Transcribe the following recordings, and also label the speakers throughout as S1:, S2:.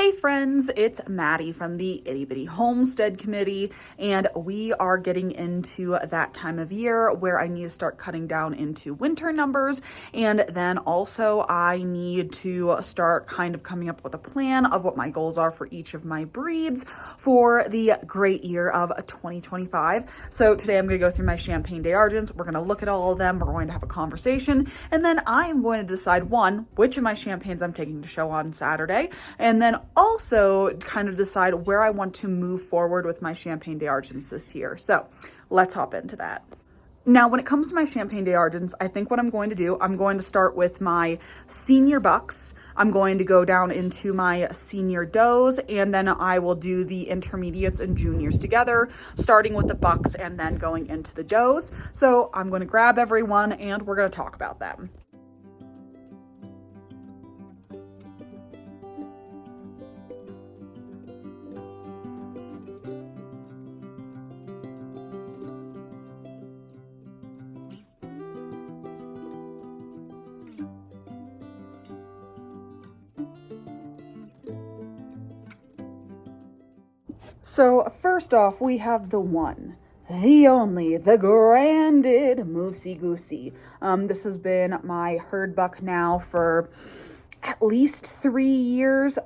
S1: Hey friends, it's Maddie from the Itty Bitty Homestead Committee, and we are getting into that time of year where I need to start cutting down into winter numbers, and then also I need to start kind of coming up with a plan of what my goals are for each of my breeds for the great year of 2025. So today I'm going to go through my Champagne d'Argents. We're going to look at all of them. We're going to have a conversation, and then I am going to decide which of my champagnes I'm taking to show on Saturday, and then also kind of decide where I want to move forward with my Champagne d'Argents this year. So let's hop into that. Now, when it comes to my Champagne d'Argents, I think what I'm going to do, I'm going to start with my senior bucks. I'm going to go down into my senior does, and then I will do the intermediates and juniors together, starting with the bucks and then going into the does. So I'm going to grab everyone and we're going to talk about them. So first off, we have the one, the only, the granded Moosey Goosey. This has been my herd buck now for at least 3 years.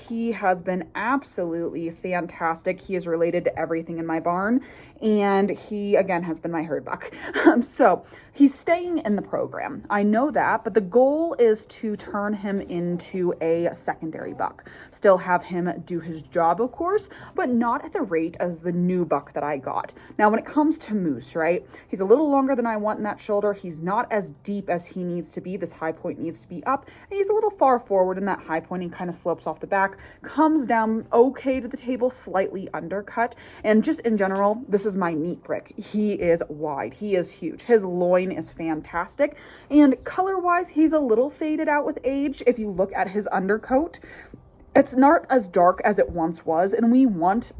S1: He has been absolutely fantastic. He is related to everything in my barn, and he, again, has been my herd buck. So he's staying in the program. I know that, but the goal is to turn him into a secondary buck. Still have him do his job, of course, but not at the rate as the new buck that I got. Now, when it comes to Moose, right, he's a little longer than I want in that shoulder. He's not as deep as he needs to be. This high point needs to be up, and he's a little far forward in that high point and kind of slopes off the back, comes down okay to the table, slightly undercut, and just in general, this is my meat brick. He is wide. He is huge. His loin is fantastic, and color-wise, he's a little faded out with age. If you look at his undercoat, it's not as dark as it once was, and we want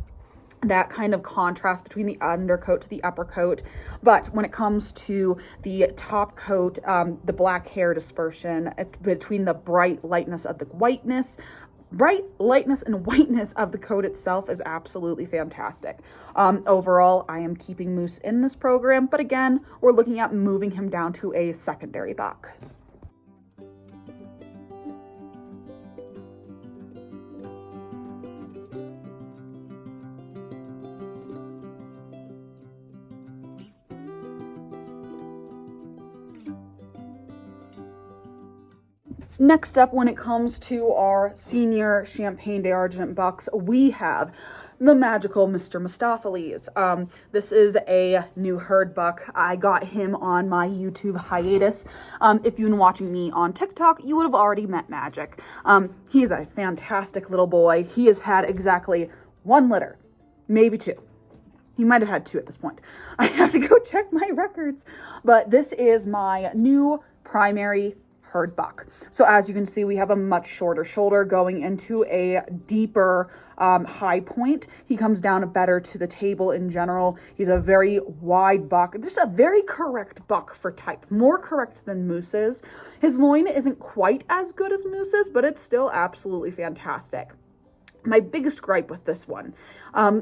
S1: that kind of contrast between the undercoat to the upper coat. But when it comes to the top coat, the black hair dispersion between the bright lightness and whiteness of the coat itself is absolutely fantastic. Overall, I am keeping Moose in this program, but again, we're looking at moving him down to a secondary buck. Next up, when it comes to our senior Champagne d'Argent bucks, we have the magical Mr. Mustaf. This is a new herd buck. I got him on my YouTube hiatus. If you've been watching me on TikTok, you would have already met Magic. He's a fantastic little boy. He has had exactly 1 litter, maybe 2. He might have had 2 at this point. I have to go check my records. But this is my new primary herd buck. So as you can see, we have a much shorter shoulder going into a deeper high point. He comes down better to the table in general. He's a very wide buck, just a very correct buck for type, more correct than Moose's. His loin isn't quite as good as Moose's, but it's still absolutely fantastic. My biggest gripe with this one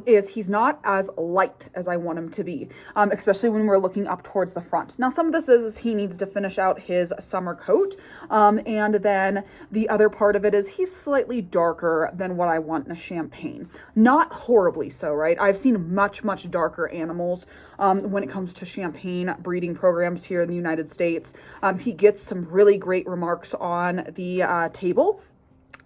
S1: is he's not as light as I want him to be, especially when we're looking up towards the front. Now, some of this is he needs to finish out his summer coat, and then the other part of it is he's slightly darker than what I want in a Champagne. Not horribly so, right? I've seen much, much darker animals when it comes to Champagne breeding programs here in the United States. He gets some really great remarks on the table,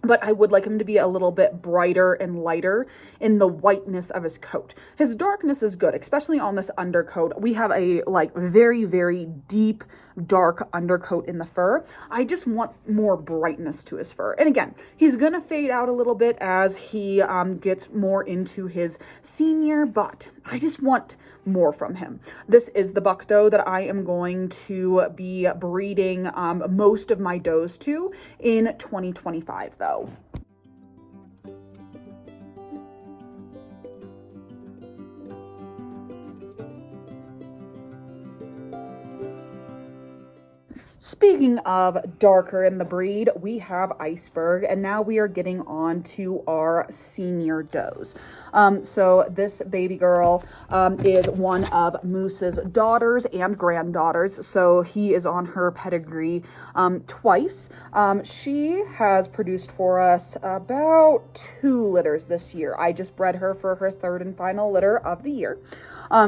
S1: but I would like him to be a little bit brighter and lighter in the whiteness of his coat. His darkness is good, especially on this undercoat. We have a very, very deep, dark undercoat in the fur. I just want more brightness to his fur. And again, he's gonna fade out a little bit as he gets more into his senior, but I just want more from him. This is the buck, though, that I am going to be breeding most of my does to in 2025, though. Speaking of darker in the breed, we have Iceberg, and now we are getting on to our senior does. So this baby girl is one of Moose's daughters and granddaughters, so he is on her pedigree twice. She has produced for us about 2 litters this year. I just bred her for her 3rd and final litter of the year.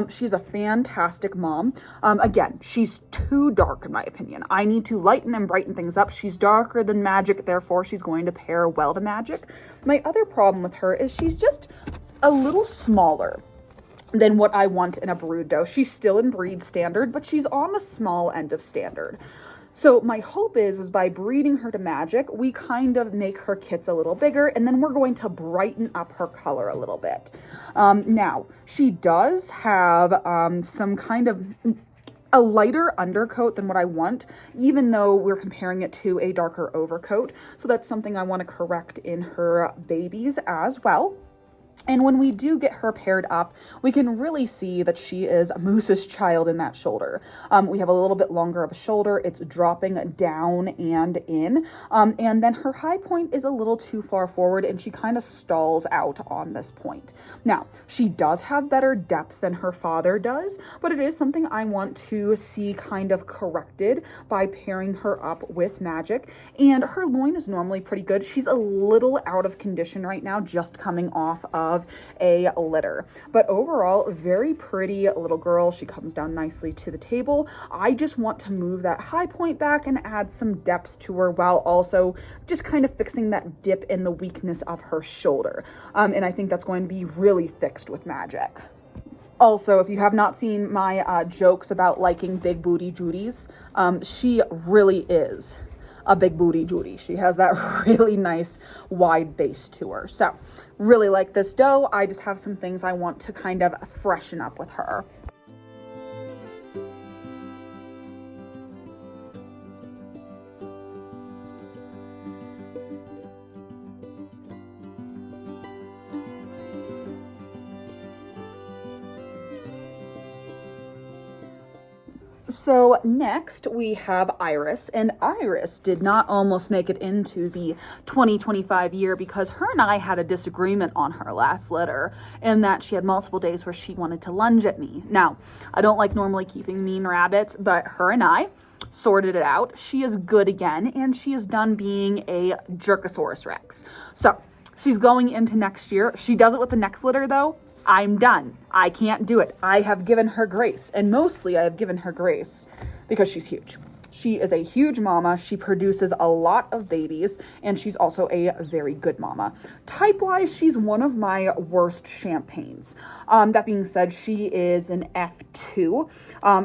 S1: She's a fantastic mom. Again, she's too dark in my opinion. I need to lighten and brighten things up. She's darker than Magic, therefore she's going to pair well to Magic. My other problem with her is she's just a little smaller than what I want in a brood doe. She's still in breed standard, but she's on the small end of standard. So my hope is by breeding her to Magic, we kind of make her kits a little bigger, and then we're going to brighten up her color a little bit. Now, she does have some kind of a lighter undercoat than what I want, even though we're comparing it to a darker overcoat. So that's something I want to correct in her babies as well. And when we do get her paired up, we can really see that she is Moose's child in that shoulder. We have a little bit longer of a shoulder. It's dropping down and in. And then her high point is a little too far forward, and she kind of stalls out on this point. Now, she does have better depth than her father does, but it is something I want to see kind of corrected by pairing her up with Magic. And her loin is normally pretty good. She's a little out of condition right now, just coming off of a litter, but overall very pretty little girl. She comes down nicely to the table. I just want to move that high point back and add some depth to her, while also just kind of fixing that dip in the weakness of her shoulder, and I think that's going to be really fixed with Magic. Also, if you have not seen my jokes about liking big booty Judies, she really is a big booty Judy. She has that really nice wide base to her. So really like this doe. I just have some things I want to kind of freshen up with her. So next we have Iris, and Iris did not almost make it into the 2025 year because her and I had a disagreement on her last litter, in that she had multiple days where she wanted to lunge at me. Now, I don't like normally keeping mean rabbits, but her and I sorted it out. She is good again, and she is done being a Jerkosaurus Rex. So she's going into next year. She does it with the next litter though. I'm done. I can't do it. I have given her grace, and mostly I have given her grace because she's huge. She is a huge mama. She produces a lot of babies, and she's also a very good mama. Type-wise, she's one of my worst champagnes. That being said, she is an F2,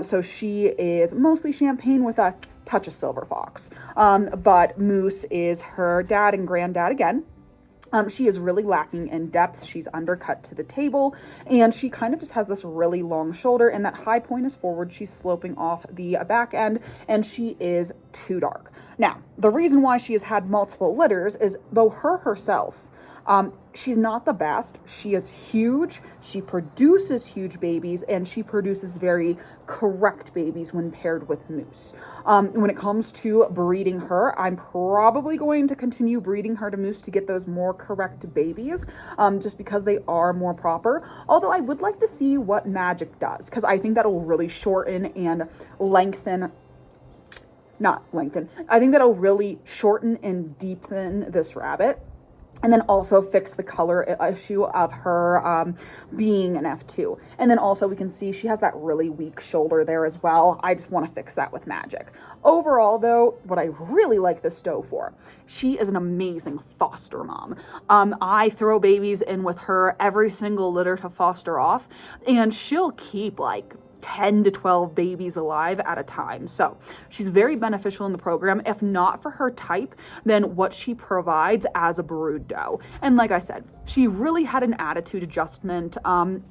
S1: so she is mostly champagne with a touch of silver fox. But Moose is her dad and granddad again. She is really lacking in depth. She's undercut to the table, and she kind of just has this really long shoulder, and that high point is forward. She's sloping off the back end, and she is too dark. Now, the reason why she has had multiple litters is, though her herself, she's not the best. She is huge. She produces huge babies, and she produces very correct babies when paired with Moose. When it comes to breeding her, I'm probably going to continue breeding her to Moose to get those more correct babies, just because they are more proper. Although I would like to see what Magic does, because I think that'll really shorten and lengthen. Not lengthen. I think that'll really shorten and deepen this rabbit. And then also fix the color issue of her being an F2. And then also we can see she has that really weak shoulder there as well. I just want to fix that with Magic. Overall though, what I really like this doe for, she is an amazing foster mom. I throw babies in with her every single litter to foster off, and she'll keep like 10 to 12 babies alive at a time. So she's very beneficial in the program. If not for her type, then what she provides as a brood doe. And like I said, she really had an attitude adjustment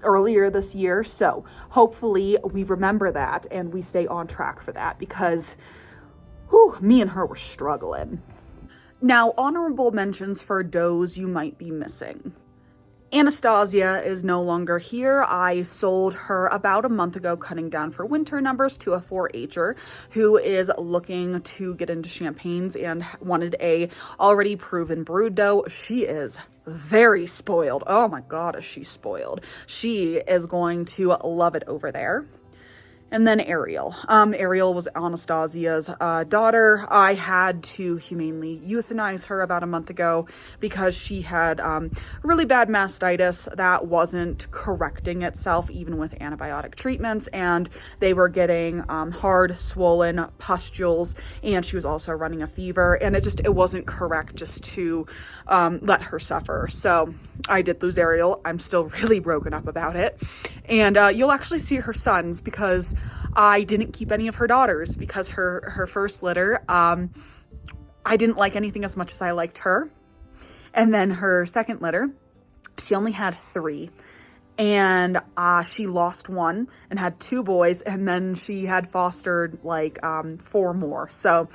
S1: earlier this year. So hopefully we remember that and we stay on track for that, because me and her were struggling. Now, honorable mentions for does you might be missing. Anastasia is no longer here. I sold her about a month ago, cutting down for winter numbers, to a 4-H'er who is looking to get into champagnes and wanted a already proven brood doe. She is very spoiled. Oh my God, is she spoiled. She is going to love it over there. And then Ariel. Ariel was Anastasia's daughter. I had to humanely euthanize her about a month ago because she had really bad mastitis that wasn't correcting itself even with antibiotic treatments, and they were getting hard, swollen pustules, and she was also running a fever, and it wasn't correct just to let her suffer. So I did lose Ariel. I'm still really broken up about it. And you'll actually see her sons because I didn't keep any of her daughters because her first litter, I didn't like anything as much as I liked her. And then her second litter, she only had 3. And she lost one and had 2 boys, and then she had fostered like 4 more. So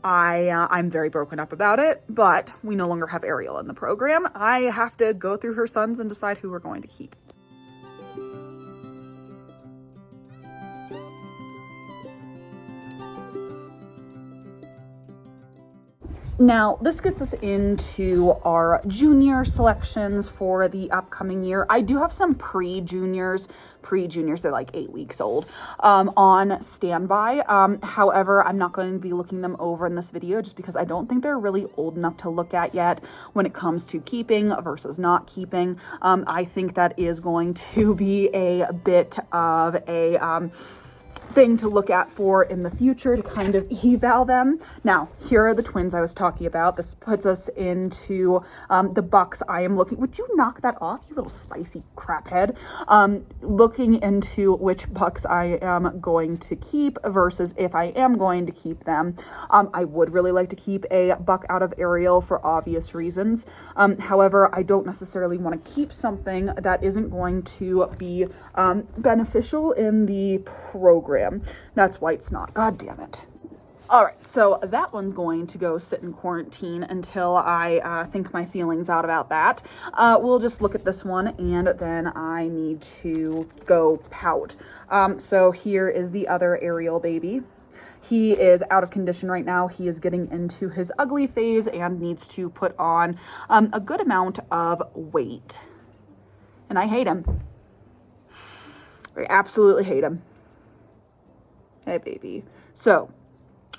S1: I'm very broken up about it, but we no longer have Ariel in the program. I have to go through her sons and decide who we're going to keep. Now, this gets us into our junior selections for the upcoming year. I do have some pre-juniors, they're like 8 weeks old, on standby. However, I'm not going to be looking them over in this video just because I don't think they're really old enough to look at yet when it comes to keeping versus not keeping. I think that is going to be a bit of a thing to look at for in the future to kind of eval them. Now, here are the twins I was talking about. This puts us into the bucks I am looking. Would you knock that off, you little spicy craphead? Looking into which bucks I am going to keep versus if I am going to keep them. I would really like to keep a buck out of Ariel for obvious reasons. However, I don't necessarily want to keep something that isn't going to be beneficial in the program. That's White Snot. God damn it. All right, so that one's going to go sit in quarantine until I think my feelings out about that. We'll just look at this one, and then I need to go pout. So here is the other Ariel baby. He is out of condition right now. He is getting into his ugly phase and needs to put on a good amount of weight. And I hate him. I absolutely hate him. Hey, baby. So,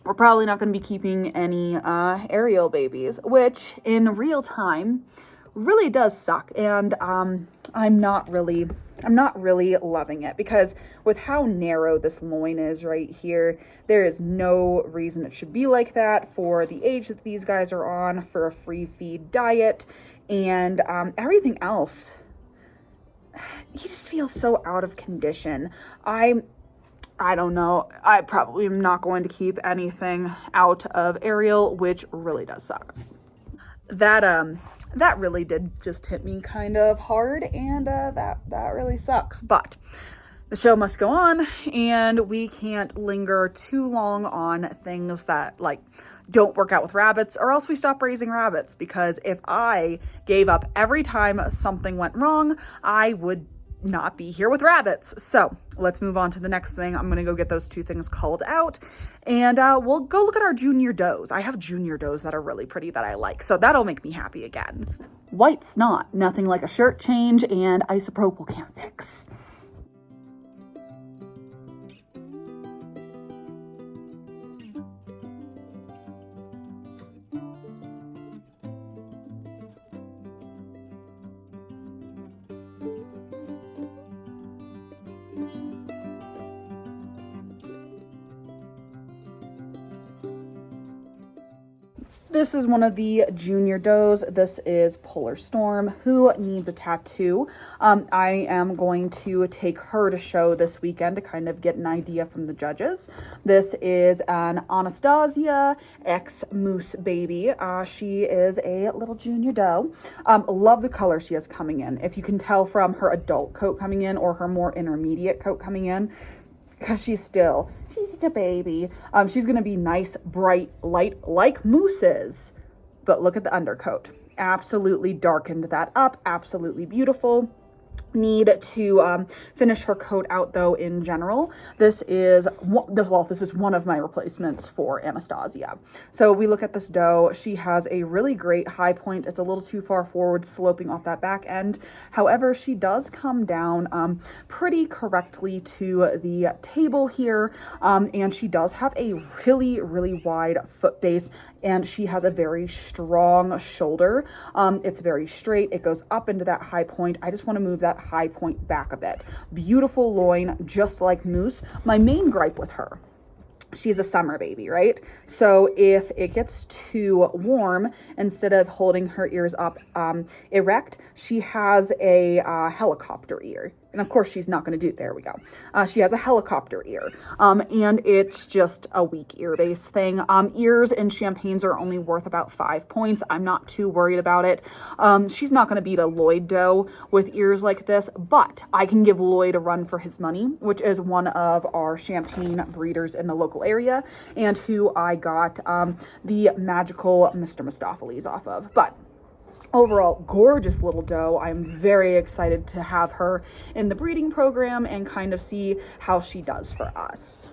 S1: we're probably not going to be keeping any Ariel babies, which in real time really does suck. And I'm not really loving it because with how narrow this loin is right here, there is no reason it should be like that for the age that these guys are on, for a free feed diet, and everything else. He just feels so out of condition. I don't know. I probably am not going to keep anything out of Ariel, which really does suck. That really did just hit me kind of hard, and that really sucks. But the show must go on, and we can't linger too long on things that like don't work out with rabbits, or else we stop raising rabbits. Because if I gave up every time something went wrong, I would not be here with rabbits. So let's move on to the next thing. I'm gonna go get those 2 things culled out, and we'll go look at our junior does. I have junior does that are really pretty that I like, so that'll make me happy again. White Snot, nothing like a shirt change, and isopropyl can't fix. This is one of the junior does. This is Polar Storm, who needs a tattoo. I am going to take her to show this weekend to kind of get an idea from the judges. This is an Anastasia ex-moose baby. She is a little junior doe. Love the color she has coming in. If you can tell from her adult coat coming in or her more intermediate coat coming in, because she's just a baby. She's going to be nice, bright, light, like mooses. But look at the undercoat. absolutely darkened that up. Absolutely beautiful. Need to finish her coat out though in general. This is one of my replacements for Anastasia. So we look at this doe. She has a really great high point. It's a little too far forward, sloping off that back end. However, she does come down pretty correctly to the table here, and she does have a really, really wide foot base, and she has a very strong shoulder. It's very straight. It goes up into that high point. I just want to move that high point back a bit. Beautiful loin, just like Moose. My main gripe with her, she's a summer baby, right? So if it gets too warm, instead of holding her ears up erect, she has a helicopter ear. And of course, she's not going to do, there we go. She has a helicopter ear, and it's just a weak ear base thing. Ears in Champagnes are only worth about 5 points. I'm not too worried about it. She's not going to beat a Lloyd doe with ears like this, but I can give Lloyd a run for his money, which is one of our Champagne breeders in the local area, and who I got the magical Mr. Mustaf off of. But overall, gorgeous little doe. I'm very excited to have her in the breeding program and kind of see how she does for us.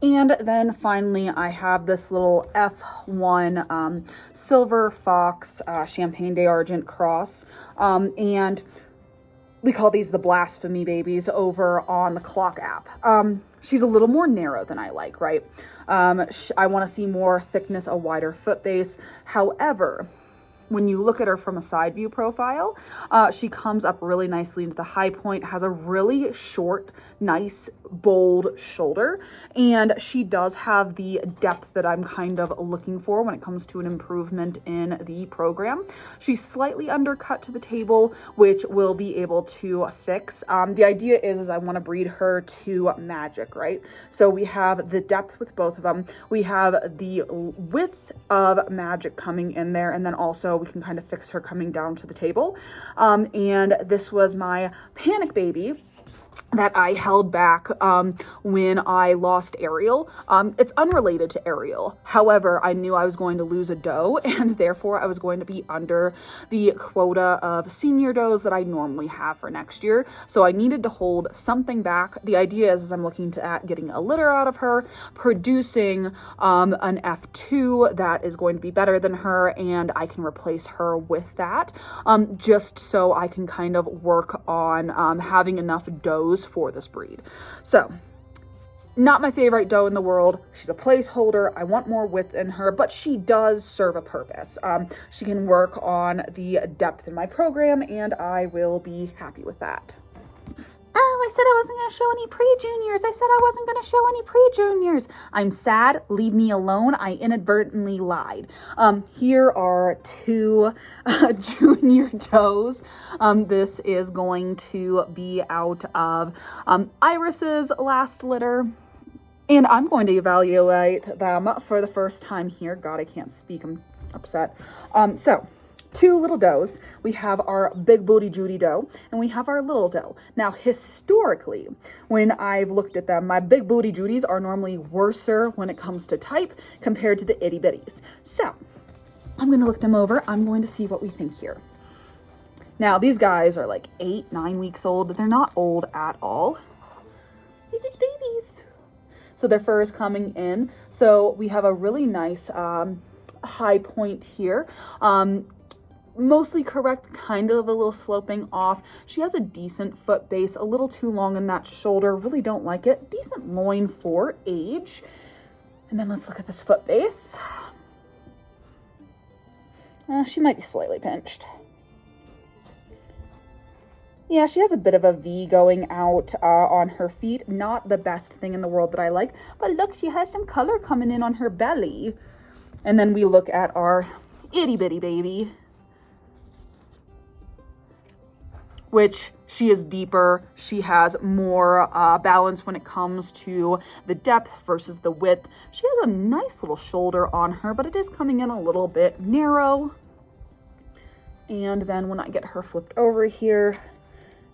S1: And then finally, I have this little F1 Silver Fox Champagne d'Argent cross. And we call these the Blasphemy babies over on the Clock app. She's a little more narrow than I like, right? I want to see more thickness, a wider foot base. However, when you look at her from a side view profile, she comes up really nicely into the high point, has a really short, nice, bold shoulder, and she does have the depth that I'm kind of looking for when it comes to an improvement in the program. She's slightly undercut to the table, which we'll be able to fix. The idea is I want to breed her to Magic, right? So we have the depth with both of them. We have the width of Magic coming in there, and then also we can kind of fix her coming down to the table. And this was my panic baby that I held back when I lost Ariel. It's unrelated to Ariel. However, I knew I was going to lose a doe, and therefore I was going to be under the quota of senior does that I normally have for next year. So I needed to hold something back. The idea is I'm looking at getting a litter out of her, producing an F2 that is going to be better than her, and I can replace her with that, just so I can kind of work on having enough does for this breed. So, not my favorite doe in the world. She's a placeholder. I want more width in her, but she does serve a purpose. She can work on the depth in my program, and I will be happy with that. Oh, I said I wasn't going to show any pre-juniors. I said I wasn't going to show any pre-juniors. I'm sad. Leave me alone. I inadvertently lied. Here are two junior does. This is going to be out of Iris's last litter. And I'm going to evaluate them for the first time here. God, I can't speak. I'm upset. So, two little does. We have our big booty Judy doe, and we have our little doe. Now, historically, when I've looked at them, my big booty Judys are normally worser when it comes to type compared to the itty bitties. So, I'm going to look them over. I'm going to see what we think here. Now, these guys are like 8-9 weeks old. They're not old at all. They're just babies. So their fur is coming in. So we have a really nice high point here. Mostly correct, kind of a little sloping off. She has a decent foot base, a little too long in that shoulder. Really don't like it. Decent loin for age. And then let's look at this foot base. She might be slightly pinched. Yeah, she has a bit of a V going out on her feet. Not the best thing in the world that I like. But look, she has some color coming in on her belly. And then we look at our itty bitty baby, which She is deeper. She has more balance when it comes to the depth versus the width. She has a nice little shoulder on her, but it is coming in a little bit narrow. And then when I get her flipped over here,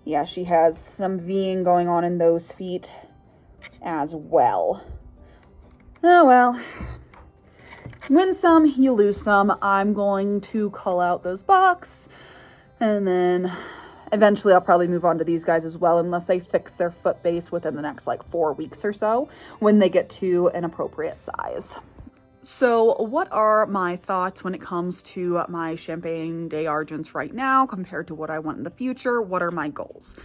S1: yeah, she has some Ving going on in those feet as well. Oh well, win some, you lose some. I'm going to cull out those bucks, and then eventually I'll probably move on to these guys as well, unless they fix their foot base within the next like 4 weeks or so when they get to an appropriate size. So what are my thoughts when it comes to my Champagne des Argents right now compared to what I want in the future? What are my goals?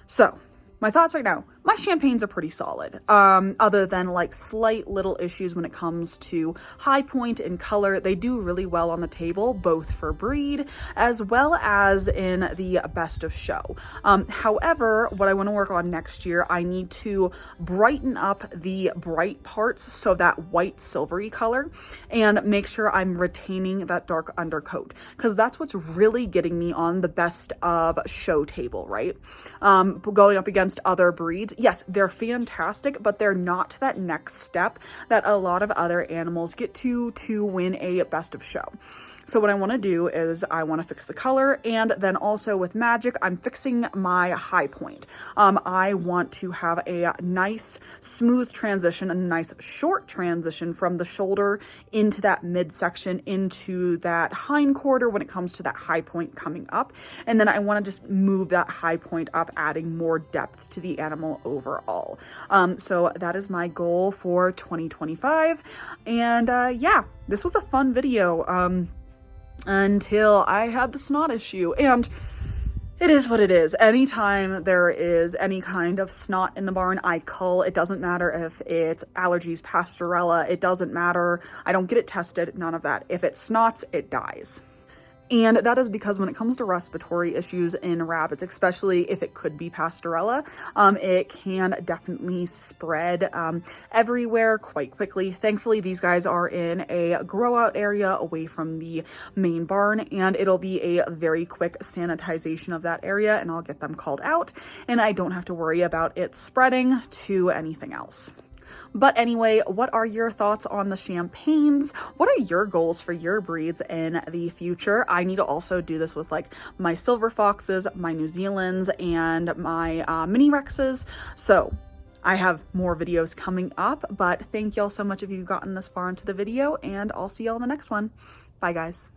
S1: So my thoughts right now, my champagnes are pretty solid, other than like slight little issues when it comes to high point and color. They do really well on the table, both for breed as well as in the best of show. However, what I want to work on next year, I need to brighten up the bright parts, so that white silvery color, and make sure I'm retaining that dark undercoat, because that's what's really getting me on the best of show table, right? Going up against other breeds, yes, they're fantastic, but they're not that next step that a lot of other animals get to win a best of show. So what I want to do is I want to fix the color, and then also with Magic, I'm fixing my high point. I want to have a nice smooth transition, a nice short transition from the shoulder into that midsection, into that hind quarter when it comes to that high point coming up. And then I want to just move that high point up, adding more depth to the animal overall. So that is my goal for 2025. And yeah, this was a fun video. Until I had the snot issue, and it is what it is. Anytime there is any kind of snot in the barn, I cull. It doesn't matter if it's allergies, pastorella, it doesn't matter. I don't get it tested, none of that. If it snots, it dies. And that is because when it comes to respiratory issues in rabbits, especially if it could be pastorella, it can definitely spread everywhere quite quickly. Thankfully, these guys are in a grow out area away from the main barn, and it'll be a very quick sanitization of that area, and I'll get them called out, and I don't have to worry about it spreading to anything else. But anyway, what are your thoughts on the champagnes? What are your goals for your breeds in the future? I need to also do this with like my silver foxes, my New Zealands, and my mini Rexes. So I have more videos coming up, but thank y'all so much if you've gotten this far into the video, and I'll see y'all in the next one. Bye guys.